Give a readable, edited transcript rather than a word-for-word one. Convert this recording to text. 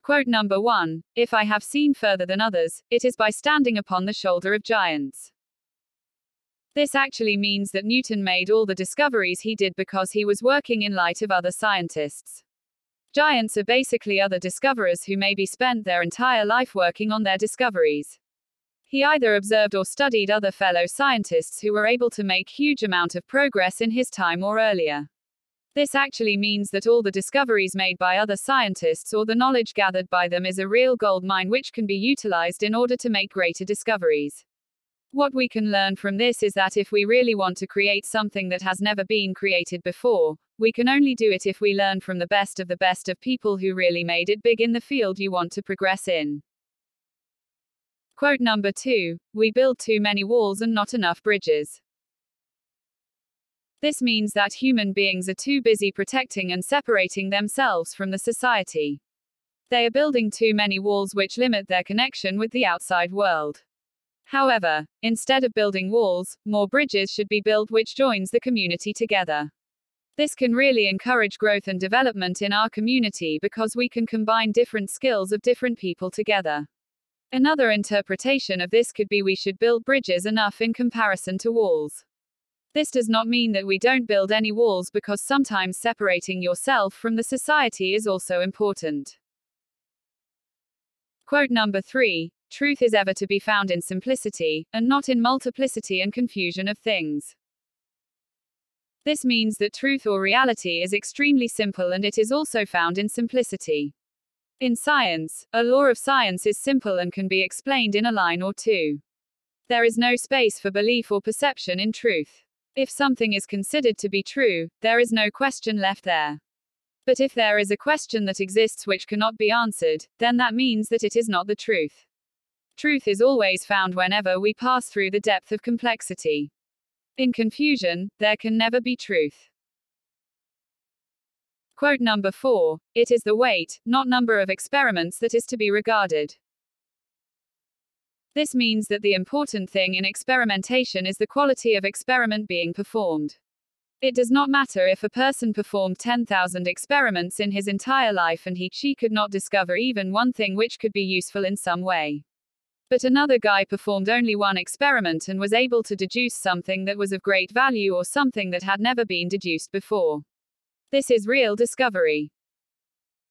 Quote number 1. If I have seen further than others, it is by standing upon the shoulder of giants. This actually means that Newton made all the discoveries he did because he was working in light of other scientists. Giants are basically other discoverers who maybe spent their entire life working on their discoveries. He either observed or studied other fellow scientists who were able to make huge amount of progress in his time or earlier. This actually means that all the discoveries made by other scientists or the knowledge gathered by them is a real gold mine which can be utilized in order to make greater discoveries. What we can learn from this is that if we really want to create something that has never been created before, we can only do it if we learn from the best of people who really made it big in the field you want to progress in. Quote number 2. We build too many walls and not enough bridges. This means that human beings are too busy protecting and separating themselves from the society. They are building too many walls which limit their connection with the outside world. However, instead of building walls, more bridges should be built which joins the community together. This can really encourage growth and development in our community because we can combine different skills of different people together. Another interpretation of this could be we should build bridges enough in comparison to walls. This does not mean that we don't build any walls because sometimes separating yourself from the society is also important. Quote number 3. Truth is ever to be found in simplicity, and not in multiplicity and confusion of things. This means that truth or reality is extremely simple and it is also found in simplicity. In science, a law of science is simple and can be explained in a line or two. There is no space for belief or perception in truth. If something is considered to be true, there is no question left there. But if there is a question that exists which cannot be answered, then that means that it is not the truth. Truth is always found whenever we pass through the depth of complexity. In confusion, there can never be truth. Quote number 4. It is the weight, not number of experiments that is to be regarded. This means that the important thing in experimentation is the quality of experiment being performed. It does not matter if a person performed 10,000 experiments in his entire life and she could not discover even one thing which could be useful in some way. But another guy performed only one experiment and was able to deduce something that was of great value or something that had never been deduced before. This is real discovery.